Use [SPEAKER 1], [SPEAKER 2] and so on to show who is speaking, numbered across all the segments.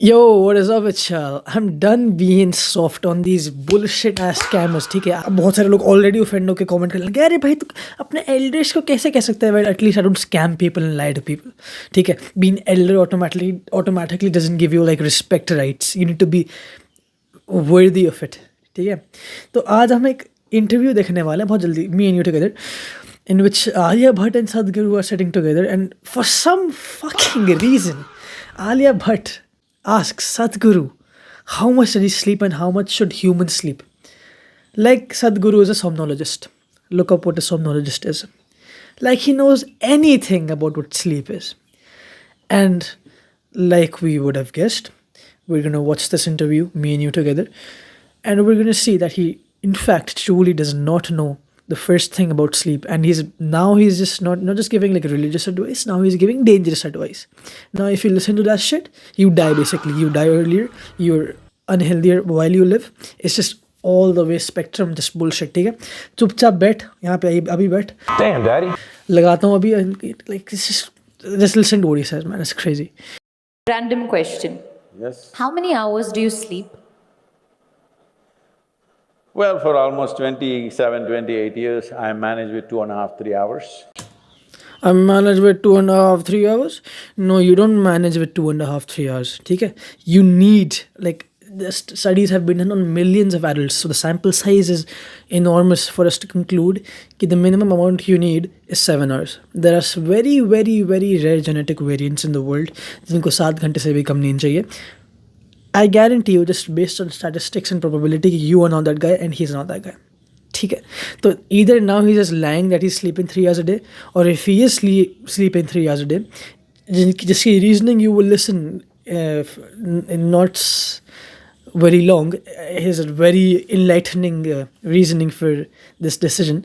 [SPEAKER 1] Yo, what is up, Vichal? I'm done being soft on these bullshit ass scammers. ठीक है, अब बहुत सारे लोग ऑलरेडी ऑफेंड होकर कमेंट करने लगे, अरे भाई तू अपने एल्डर्स को कैसे कह सकते हैं? Well, at least I don't scam people and lie to people. ठीक है, being elder automatically doesn't give you like respect rights. You need to be worthy of it. ठीक है, तो आज हम एक इंटरव्यू देखने वाले हैं बहुत जल्दी, me and you together, in which Alia Bhatt and Sadhguru are sitting together, and for some fucking reason, Alia Bhatt asks Sadhguru, how much does he sleep and how much should humans sleep? Like Sadhguru is a somnologist. Look up what a somnologist is. Like he knows anything about what sleep is. And like we would have guessed, we're going to watch this interview, me and you together, and we're going to see that he, in fact, truly does not know the first thing about sleep. And he's just not just giving like religious advice, now he's giving dangerous advice. Now if you listen to that shit, you die. Basically you die earlier, you're unhealthier while you live. It's just all the way spectrum, just bullshit. ठीक है, चुपचाप बैठ यहाँ पे, अभी बैठ.
[SPEAKER 2] Damn, daddy.
[SPEAKER 1] लगाता हूँ अभी. Like it's just listen to what he says, man. It's crazy.
[SPEAKER 3] Random question.
[SPEAKER 2] Yes.
[SPEAKER 3] How many hours do you sleep?
[SPEAKER 2] Well, for almost 27, 28 years, I managed with 2.5, 3 hours.
[SPEAKER 1] I manage with 2.5, 3 hours. No, you don't manage with 2.5, 3 hours. ठीक है, you need like the studies have been done on millions of adults, so the sample size is enormous for us to conclude that the minimum amount you need is 7 hours. There are very, very, very rare genetic variants in the world जिनको 7 घंटे से भी कम नींद चाहिए. I guarantee you, just based on statistics and probability, you are not that guy and he's not that guy. ठीक है, तो either now he's just lying that he's sleeping 3 hours a day, or if he is sleeping 3 hours a day, जिसकी reasoning you will listen in not very long, his very enlightening reasoning for this decision.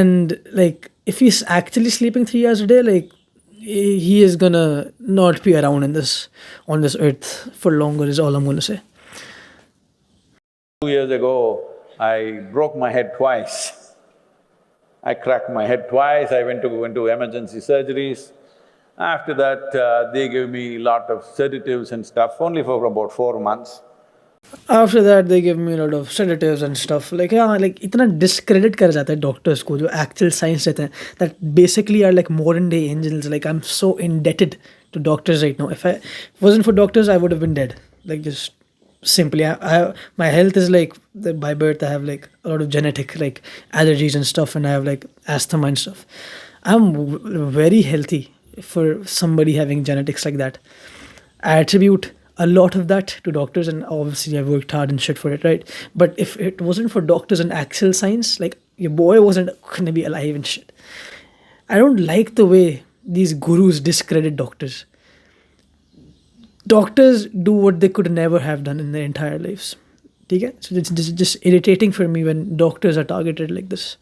[SPEAKER 1] And like if he's actually sleeping 3 hours a day, like he is gonna not be around on this earth for longer, is all I'm gonna say.
[SPEAKER 2] 2 years ago, I broke my head twice. I cracked my head twice, I went to emergency surgeries. After that, they gave me a lot of sedatives and stuff, only for about 4 months.
[SPEAKER 1] After that they give me a lot of sedatives and stuff. Like yeah, like इतना discredit कर जाता है doctors को जो actual science रहते हैं, that basically are like modern day angels. Like I'm so indebted to doctors right now. If I wasn't for doctors, I would have been dead. Like just simply, my health is like by birth I have like a lot of genetic like allergies and stuff, and I have like asthma and stuff. I'm very healthy for somebody having genetics like that. I attribute a lot of that to doctors, and obviously I've worked hard and shit for it, right? But if it wasn't for doctors and actual science, like your boy wasn't gonna be alive and shit. I don't like the way these gurus discredit doctors. Doctors do what they could never have done in their entire lives. Okay? So it's just irritating for me when doctors are targeted like this.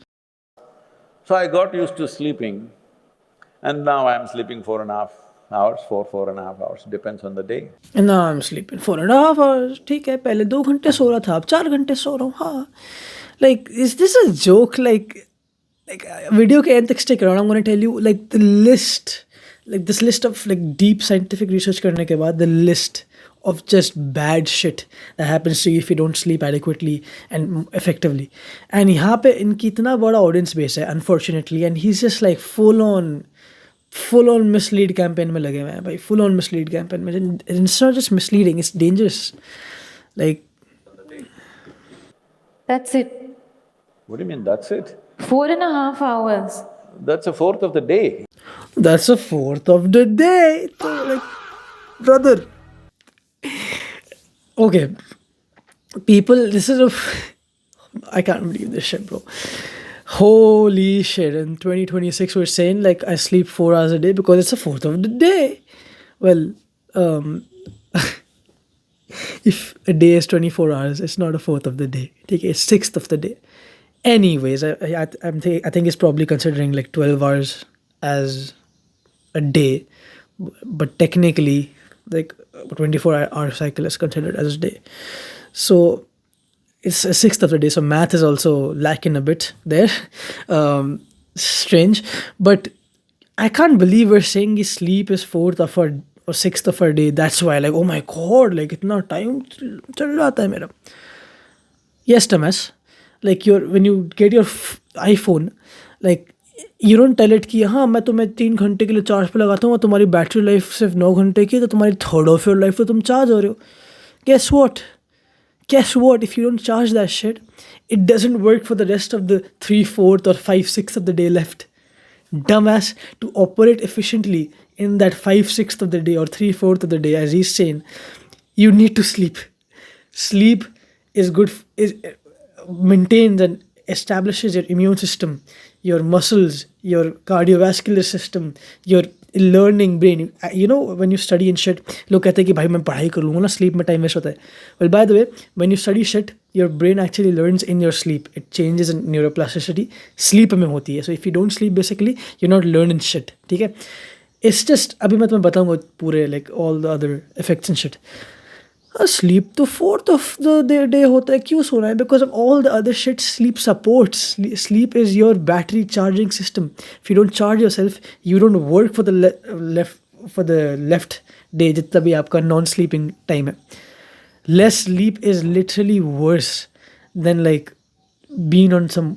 [SPEAKER 2] So I got used to sleeping, and now I'm sleeping 4.5 hours, 4.5 hours, depends on the day.
[SPEAKER 1] And now I'm sleeping 4.5 hours. ठीक है, पहले 2 घंटे सो रहा था, अब 4 घंटे सो रहा हूँ. हाँ, like is this a joke? Like video के end तक stick around. I'm gonna tell you like the list, like this list of like deep scientific research करने के बाद, the list of just bad shit that happens to you if you don't sleep adequately and effectively. And यहाँ पे इनकी इतना बड़ा audience base है, unfortunately, and he's just like full on mislead campaign में लगे हुए हैं भाई, full on mislead campaign में. It's not just misleading, it's dangerous. Like
[SPEAKER 3] That's it.
[SPEAKER 2] What do you mean, that's it?
[SPEAKER 3] 4.5 hours.
[SPEAKER 2] That's a fourth of the day.
[SPEAKER 1] that's a fourth of the day. So like, brother, okay, people, this is I can't believe this shit, bro. Holy shit, in 2026 we're saying like I sleep 4 hours a day because it's a fourth of the day. Well, if a day is 24 hours, it's not a fourth of the day. Okay, it's sixth of the day. Anyways, I think he's probably considering like 12 hours as a day, but technically like a 24-hour cycle is considered as a day. So it's a sixth of the day, so math is also lacking a bit there. Strange, but I can't believe we're saying his sleep is fourth of or sixth of our day. That's why, like, oh my god, like itna time chal jata hai mera. Yes, Thomas. Like when you get your iPhone, like you don't tell it कि हाँ मैं तुम्हें 3 घंटे के लिए charge पे लगाता हूँ और तुम्हारी बैटरी लाइफ सिर्फ 9 घंटे की है, तो तुम्हारी थर्ड ऑफ योर लाइफ तो तुम चार्ज हो रहे हो. Guess what? Guess what? If you don't charge that shit, it doesn't work for the rest of the 3/4 or 5/6 of the day left. Dumbass, to operate efficiently in that 5/6 of the day or 3/4 of the day, as he's saying, you need to sleep. Sleep is good, maintains and establishes your immune system, your muscles, your cardiovascular system, your learning brain. You know, when you study and shit, लोग कहते हैं कि भाई मैं पढ़ाई कर लूँगा ना, sleep में time waste होता है. Well, by the way, when you study shit, your brain actually learns in your sleep. It changes in neuroplasticity. Sleep में होती है. So if you don't sleep, basically, you're not learning shit. ठीक है? It's just, अभी मैं तुम्हें बताऊँगा पूरे like all the other effects and shit. Sleep तो 4th of the day होता है. क्यों सोना है? Because of all the other shit sleep supports. Sleep is your battery charging system. If you don't charge yourself, you don't work for the left day जितना भी आपका non-sleeping time है. Less sleep is literally worse than like being on some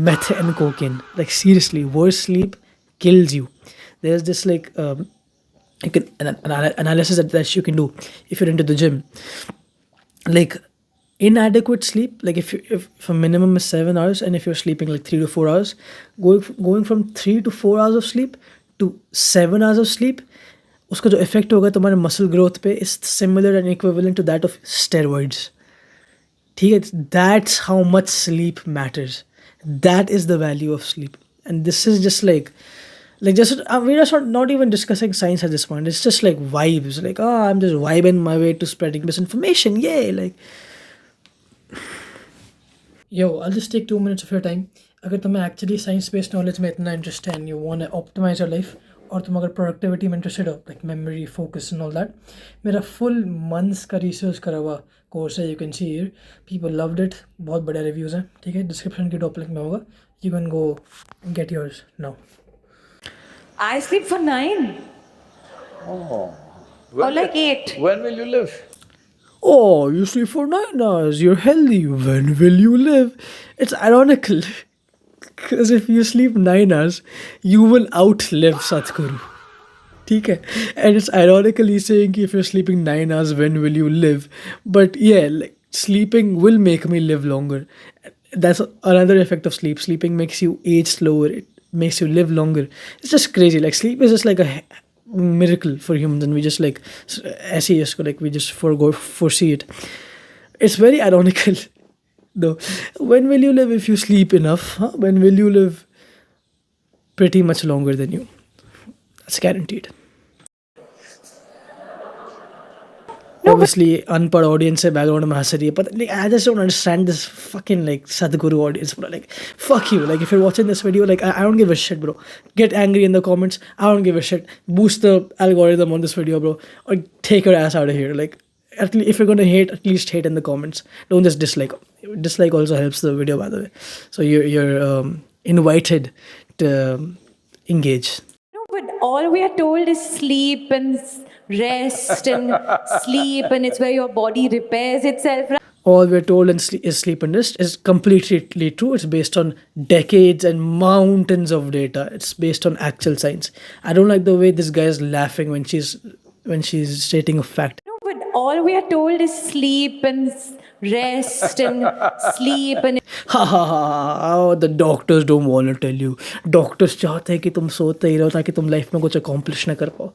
[SPEAKER 1] meth and cocaine. Like seriously, worse sleep kills you. There's this like an analysis that you can do if you're into the gym. Like inadequate sleep, like if a minimum is 7 hours, and if you're sleeping like 3 to 4 hours, going from 3 to 4 hours of sleep to 7 hours of sleep, उसका जो effect होगा तुम्हारे muscle growth पे is similar and equivalent to that of steroids. ठीक है? That's how much sleep matters. That is the value of sleep. And this is just like just we're just not even discussing science at this point. It's just like vibes. Like, oh, I'm just vibing my way to spreading misinformation. Yay! Like, yo, I'll just take 2 minutes of your time. अगर तुम्हें actually science-based knowledge में इतना interest है and you want to optimize your life, और तुम अगर productivity में interested हो, like memory, focus and all that, मेरा full months का research करा हुआ course है, you can see here. People loved it. बहुत बड़े reviews हैं. ठीक है? Description की top link में होगा. You can go get yours now.
[SPEAKER 3] I sleep for 9
[SPEAKER 2] Oh.
[SPEAKER 3] or like 8.
[SPEAKER 2] When will you live?
[SPEAKER 1] Oh, you sleep for 9 hours. You're healthy. When will you live? It's ironical. Because if you sleep 9 hours, you will outlive Sadhguru. ठीक है? And it's ironically saying if you're sleeping 9 hours, when will you live? But yeah, like sleeping will make me live longer. That's another effect of sleep. Sleeping makes you age slower. It makes you live longer. It's just crazy. Like sleep is just like a miracle for humans, and we just like ऐसे ही इसको like we just foresee it. It's very ironical though. When will you live if you sleep enough? Huh? When will you live pretty much longer than you? That's guaranteed. Obviously, unpad audience है background में हंस रही है, but like I just don't understand this fucking like Sadhguru audience, bro. Like fuck you. Like if you're watching this video, like I don't give a shit, bro. Get angry in the comments. I don't give a shit. Boost the algorithm on this video, bro, or take your ass out of here. Like at least if you're gonna hate, at least hate in the comments. Don't just dislike. Dislike also helps the video, by the way. So you're invited to engage.
[SPEAKER 3] No, but all we are told is sleep and rest and sleep, and it's where your body repairs itself.
[SPEAKER 1] All we're told is sleep and rest is completely true. It's based on decades and mountains of data. It's based on actual science. I don't like the way this guy is laughing when she's stating a fact.
[SPEAKER 3] No, but all we are told is sleep and rest and sleep and
[SPEAKER 1] Ha ha ha! Oh, the doctors don't want to tell you. Doctors चाहते हैं कि तुम सोते ही रहो ताकि तुम life में कुछ accomplish ना कर पाओ.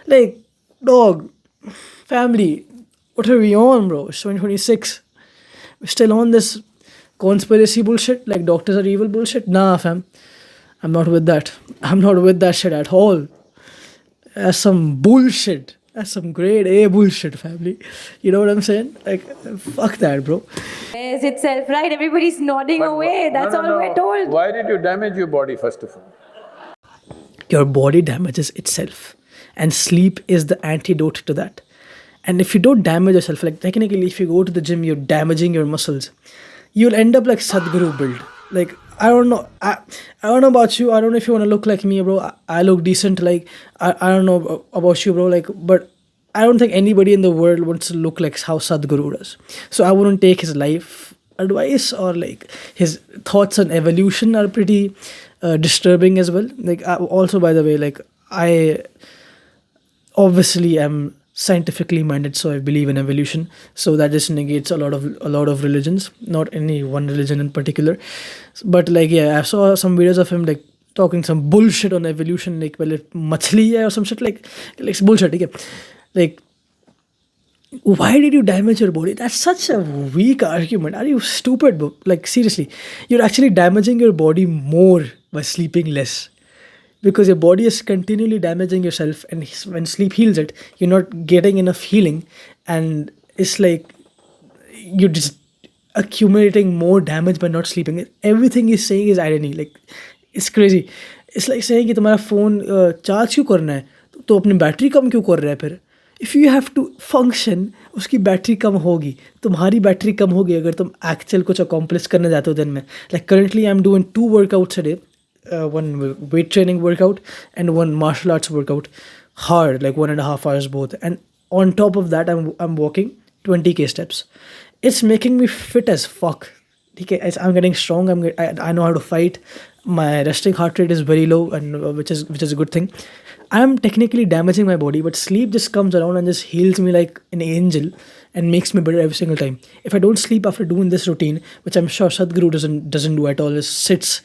[SPEAKER 1] Like, dog, family, what are we on, bro? It's 2026. We're still on this conspiracy bullshit, like doctors are evil bullshit. Nah, fam. I'm not with that. I'm not with that shit at all. That's some bullshit. That's some grade A bullshit, family. You know what I'm saying? Like, fuck that, bro.
[SPEAKER 3] repairs itself, right? Everybody's nodding away. That's all we're told.
[SPEAKER 2] Why did you damage your body, first of all?
[SPEAKER 1] Your body damages itself. And sleep is the antidote to that. And if you don't damage yourself, like technically if you go to the gym, you're damaging your muscles. You'll end up like Sadhguru build. Like I don't know. I don't know about you. I don't know if you want to look like me, bro. I look decent. Like I don't know about you, bro. Like, but I don't think anybody in the world wants to look like how Sadhguru does. So I wouldn't take his life advice, or like his thoughts on evolution are pretty disturbing as well. Like also, by the way, like I obviously am scientifically minded, so I believe in evolution, so that just negates a lot of religions, not any one religion in particular. But like, yeah, I saw some videos of him like talking some bullshit on evolution, like, well, if machli hai or some shit, like it's bullshit, okay? Like, why did you damage your body? That's such a weak argument. Are you stupid, bro? Like, seriously, you're actually damaging your body more by sleeping less, because your body is continually damaging yourself, and when sleep heals it, you're not getting enough healing, and it's like you're just accumulating more damage by not sleeping. Everything he's saying is irony. Like, it's crazy. It's like saying कि तुम्हारा phone charge क्यों करना है, तो अपनी battery कम क्यों कर रहा है फिर? If you have to function, उसकी बैटरी कम होगी, तुम्हारी बैटरी कम होगी अगर तुम एक्चुअल कुछ अकॉम्प्लिश करने जाते हो दिन में. Like currently I am doing 2 workouts a day, one weight training workout and one martial arts workout, hard, like 1.5 hours both, and on top of that I'm walking 20k steps. It's making me fit as fuck. Okay, I'm getting strong. I know how to fight. My resting heart rate is very low, and which is a good thing. I'm technically damaging my body, but sleep just comes around and just heals me like an angel and makes me better every single time. If I don't sleep after doing this routine, which I'm sure Sadhguru doesn't do at all, just sits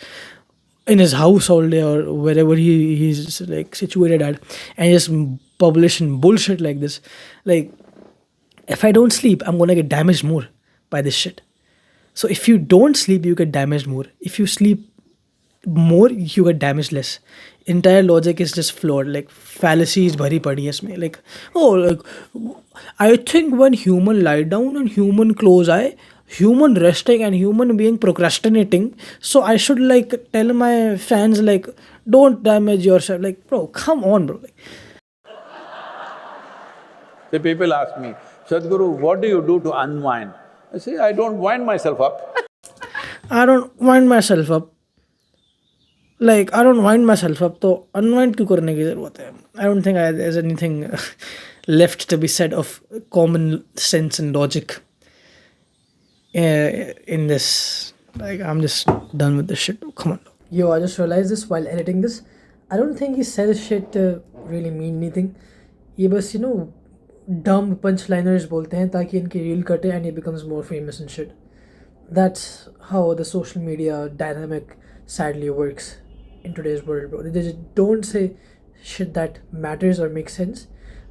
[SPEAKER 1] in his house all day or wherever he's like situated at, and just publishing bullshit like this. Like, if I don't sleep, I'm gonna get damaged more by this shit. So if you don't sleep, you get damaged more. If you sleep more, you get damaged less. Entire logic is just flawed. Like, fallacies bhari padi hai isme. Like, oh, like, I think when human lie down and human close eye, human resting and human being procrastinating, so I should like tell my fans like, don't damage yourself. Like, bro, come on, bro. Like,
[SPEAKER 2] The people ask me, Sadhguru, what do you do to unwind? I say, I don't wind myself up.
[SPEAKER 1] I don't wind myself up. Like, I don't wind myself up, तो unwind क्यों करने की ज़रूरत है? I don't think there's anything left to be said of common sense and logic in this. Like, I'm just done with this shit. Come on. Yo, I just realized this while editing this. I don't think he says shit to really mean anything. ये बस, dumb punchliners बोलते हैं ताकि इनकी reel कटे and he becomes more famous and shit. That's how the social media dynamic sadly works in today's world, bro. They just don't say shit that matters or makes sense.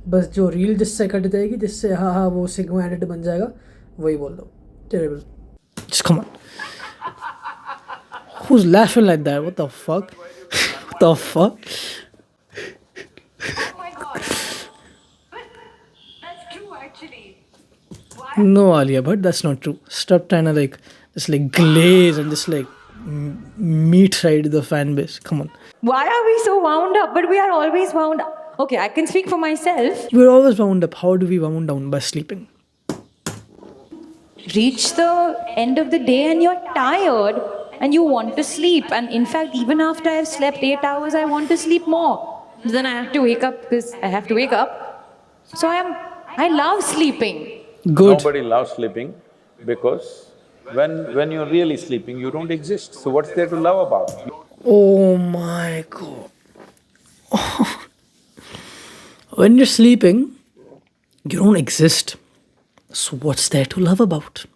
[SPEAKER 1] बस जो reel जिससे cut जाएगी, जिससे हाँ वो sigma edit बन जाएगा, वही बोल दो. Terrible. Just come on. Who's laughing like that? What the fuck? What the fuck?
[SPEAKER 3] Oh my god. But that's true actually. Why?
[SPEAKER 1] No, Alia, but that's not true. Stop trying to like just like glaze and just like meat ride the fan base. Come on.
[SPEAKER 3] Why are we so wound up? But we are always wound up. Okay, I can speak for myself.
[SPEAKER 1] We're always wound up. How do we wound down? By sleeping.
[SPEAKER 3] Reach the end of the day and you're tired and you want to sleep. And in fact, even after I've slept 8 hours, I want to sleep more. Then I have to wake up because I have to wake up. So I love sleeping.
[SPEAKER 1] Good.
[SPEAKER 2] Nobody loves sleeping because when you're really sleeping, you don't exist. So what's there to love about?
[SPEAKER 1] Oh my god. When you're sleeping, you don't exist. So what's there to love about?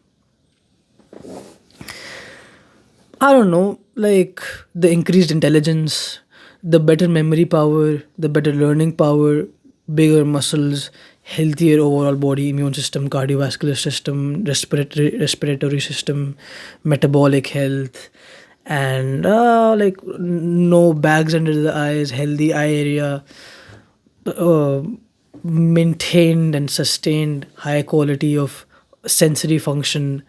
[SPEAKER 1] I don't know, like the increased intelligence, the better memory power, the better learning power, bigger muscles, healthier overall body, immune system, cardiovascular system, respiratory system, metabolic health, and like no bags under the eyes, healthy eye area, uh, maintained and sustained high quality of sensory function.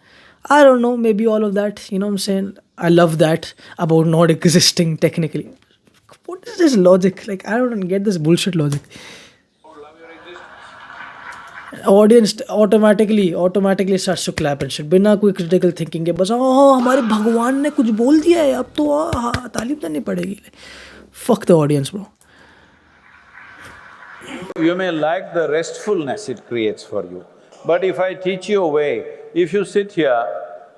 [SPEAKER 1] I don't know, maybe all of that, you know what I'm saying? I love that about not existing technically. What is this logic? Like, I don't get this bullshit logic. Audience automatically starts to clap and shit बिना कोई critical thinking के बस हमारे भगवान ने कुछ बोल दिया है अब तो तालीम देनी पड़ेगी. Fuck the audience, bro.
[SPEAKER 2] You may like the restfulness it creates for you, but if I teach you a way, if you sit here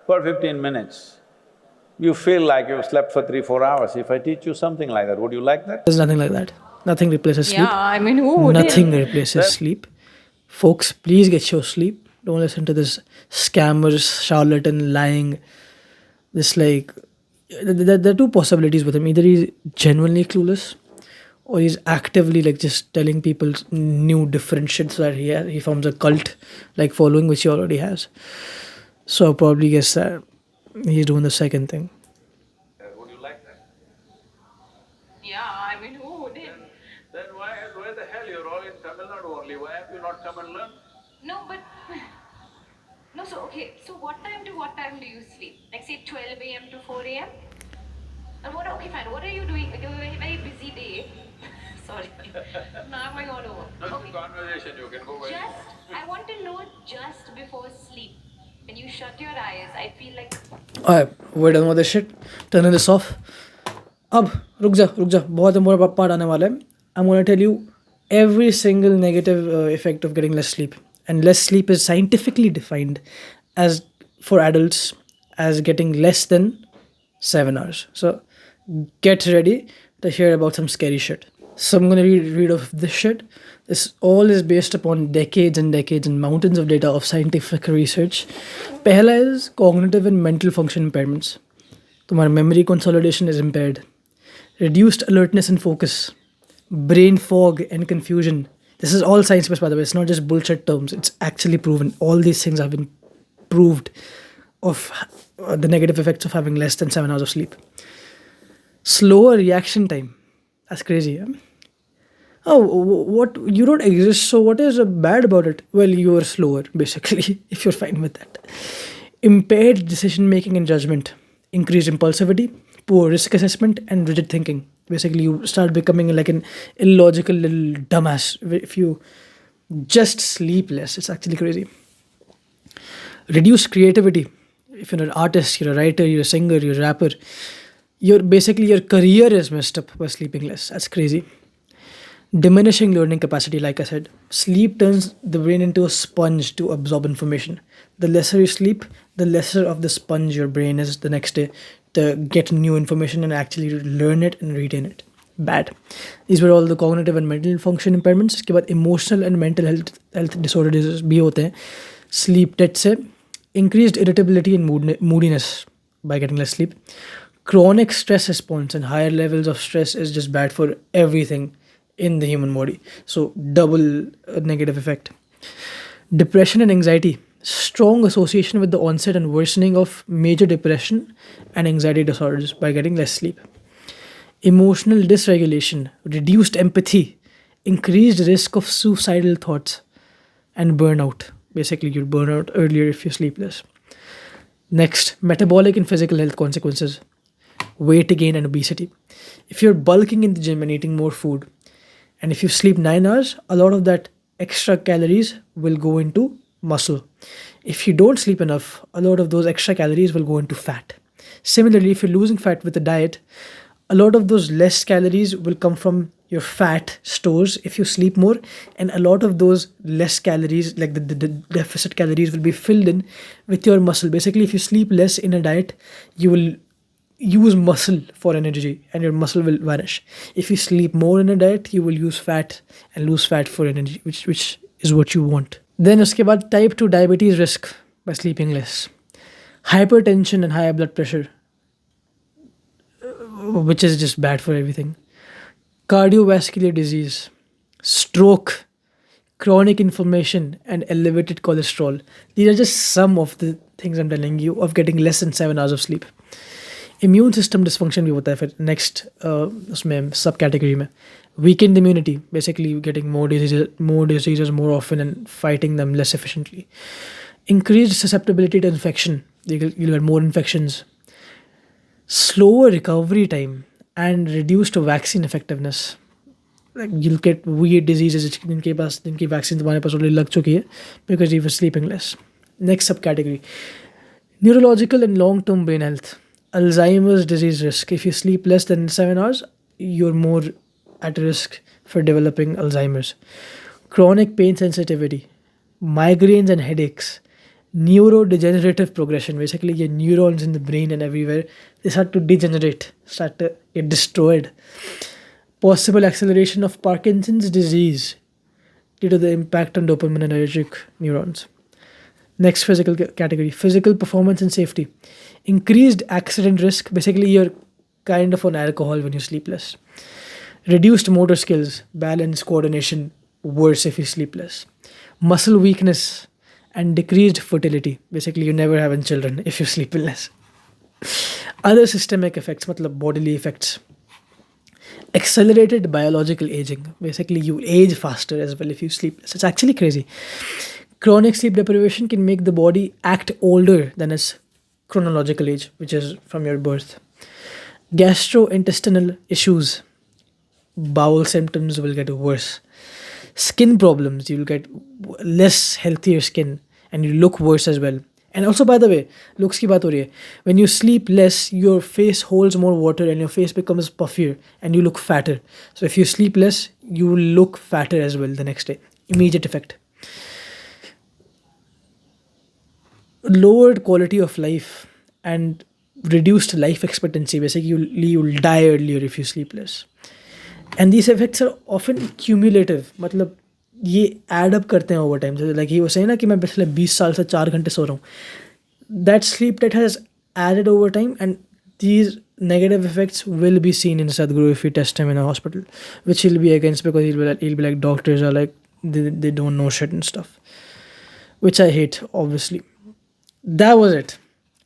[SPEAKER 2] for 15 minutes, you feel like you've slept for 3-4 hours. If I teach you something like that, would you like that?
[SPEAKER 1] There's nothing like that. Nothing replaces sleep.
[SPEAKER 3] Yeah, I mean, who wouldn't?
[SPEAKER 1] Nothing replaces sleep. Folks, please get your sleep. Don't listen to this scammers, charlatan, lying. This there are two possibilities with him. Either he's genuinely clueless, or he's actively just telling people new different shit so that he forms a cult following, which he already has. So I probably guess that he's doing the second thing.
[SPEAKER 2] Would you like that?
[SPEAKER 3] Yeah, I mean, who wouldn't?
[SPEAKER 2] Then why the hell you're all in Tamil Nadu only? Why have you not come and learned?
[SPEAKER 3] No, but no. So okay. So what time to what time do you sleep? Like say 12 a.m. to 4 a.m. And what? Okay, fine. What are you doing? You have a very busy day. Sorry. Now I'm going all over.
[SPEAKER 2] No, it's
[SPEAKER 3] Okay.
[SPEAKER 2] a conversation, you can go away.
[SPEAKER 3] I want to know just before sleep. When you shut your eyes, I feel like
[SPEAKER 1] Alright, we're done with this shit. Turning this off. अब रुक जा बहुत important part आने वाला है. I'm gonna tell you every single negative effect of getting less sleep. And less sleep is scientifically defined as, for adults, as getting less than 7 hours. So get ready to hear about some scary shit. So I'm gonna read off this shit. This all is based upon decades and decades and mountains of data of scientific research. Pehla is cognitive and mental function impairments. तुम्हारा memory consolidation is impaired. Reduced alertness and focus. Brain fog and confusion. This is all science-based, by the way. It's not just bullshit terms. It's actually proven. All these things have been proved of the negative effects of having less than 7 hours of sleep. Slower reaction time. That's crazy, huh? Oh, what? You don't exist, so what is bad about it? Well, you're slower, basically, if you're fine with that. Impaired decision-making and judgment. Increased impulsivity, poor risk assessment, and rigid thinking. Basically, you start becoming like an illogical little dumbass if you just sleep less. It's actually crazy. Reduced creativity. If you're an artist, you're a writer, you're a singer, you're a rapper, your career is messed up by sleeping less. That's crazy. Diminishing learning capacity, like I said. Sleep turns the brain into a sponge to absorb information. The lesser you sleep, the lesser of the sponge your brain is the next day to get new information and actually learn it and retain it. Bad. These were all the cognitive and mental function impairments. इसके बाद emotional and mental health disorders भी होते हैं. Sleep debt से increased irritability and moodiness by getting less sleep. Chronic stress response and higher levels of stress is just bad for everything in the human body. So double negative effect. Depression and anxiety. Strong association with the onset and worsening of major depression and anxiety disorders by getting less sleep. Emotional dysregulation, reduced empathy, increased risk of suicidal thoughts, and burnout. Basically, you'll burn out earlier if you sleep less. Next, metabolic and physical health consequences. Weight gain and obesity. If you're bulking in the gym and eating more food, and if you sleep 9 hours, a lot of that extra calories will go into muscle. If you don't sleep enough, a lot of those extra calories will go into fat. Similarly, if you're losing fat with a diet, a lot of those less calories will come from your fat stores if you sleep more, and a lot of those less calories, like the deficit calories, will be filled in with your muscle. Basically, if you sleep less in a diet, you will use muscle for energy and your muscle will vanish. If you sleep more in a diet, you will use fat and lose fat for energy, which is what you want. Then uske baad type 2 diabetes risk by sleeping less. Hypertension and high blood pressure, which is just bad for everything. Cardiovascular disease, stroke, chronic inflammation, and elevated cholesterol. These are just some of the things I'm telling you of getting less than 7 hours of sleep. Immune system dysfunction भी होता है फिर next उसमें सब category में. Weakened immunity, basically getting more diseases more often and fighting them less efficiently. Increased susceptibility to infection, you'll get more infections. Slower recovery time and reduced vaccine effectiveness. like you'll get weird diseases जिनकी vaccine तुम्हारे पास already लग चुकी है because you were sleeping less. Next subcategory, neurological and long-term brain health. Alzheimer's disease risk. If you sleep less than 7 hours, you're more at risk for developing Alzheimer's. Chronic pain sensitivity, migraines and headaches, neurodegenerative progression. Basically, your neurons in the brain and everywhere, they start to degenerate, start to get destroyed. Possible acceleration of Parkinson's disease due to the impact on dopaminergic neurons. Next physical category, physical performance and safety. Increased accident risk. Basically, you're kind of on alcohol when you sleep less. Reduced motor skills, balance, coordination, worse if you sleep less. Muscle weakness and decreased fertility. Basically, you never having children if you sleep less. Other systemic effects, matlab bodily effects. Accelerated biological aging. Basically, you age faster as well if you sleep less. It's actually crazy. Chronic sleep deprivation can make the body act older than its chronological age, which is from your birth. Gastrointestinal issues. Bowel symptoms will get worse. Skin problems, you'll get less healthier skin and you look worse as well. And also, by the way, looks ki baat ho rahi hai. When you sleep less, your face holds more water and your face becomes puffier and you look fatter. So if you sleep less, you will look fatter as well the next day. Immediate effect. Lowered quality of life and reduced life expectancy. Basically, you'll die earlier if you sleep less. And these effects are often cumulative. मतलब ये add up करते हैं over time. So like he was saying ना कि मैं पिछले 20 साल से 4 घंटे सो रहा हूँ. That sleep that has added over time, and these negative effects will be seen in Sadhguru if you test him in a hospital, which he'll be against because he'll be like doctors are like they don't know shit and stuff, which I hate obviously. That was it.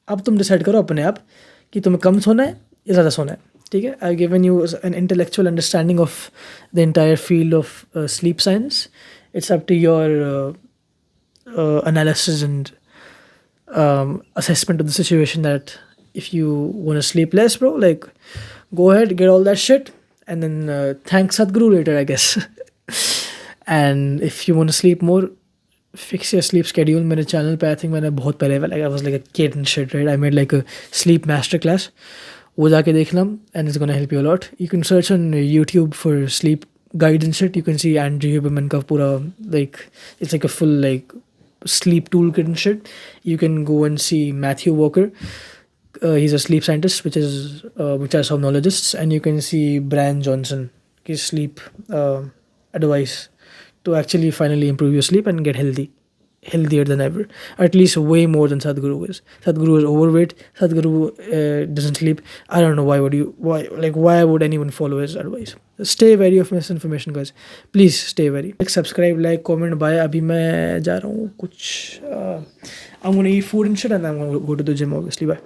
[SPEAKER 1] अब तुम decide करो अपने आप कि तुम्हें कम सोना है या ज़्यादा सोना है. ठीक है, I've given you an intellectual understanding of the entire field of sleep science. It's up to your analysis and assessment of the situation that if you want to sleep less, bro, like go ahead, get all that shit and then thank Sadhguru later, I guess. And if you want to sleep more, fix your sleep schedule. मेरे channel पे I think मैंने बहुत पहले like I was like a kid and shit, right? I made like a sleep masterclass. वो जाके देखना and it's gonna help you a lot. You can search on YouTube for sleep guides and shit. You can see Andrew Huberman का पूरा like it's like a full like sleep toolkit and shit. You can go and see Matthew Walker. He's a sleep scientist, which are somnologists, and you can see Brian Johnson, his sleep advice to actually finally improve your sleep and get healthier than ever, at least way more than Sadhguru is. Sadhguru is overweight. Sadhguru doesn't sleep. I don't know why would anyone follow his advice. Stay wary of misinformation, guys. Please stay wary. Subscribe, like, comment, bye. अभी मैं जा रहा हूँ कुछ I'm gonna eat food and shit and I'm gonna go to the gym obviously. Bye.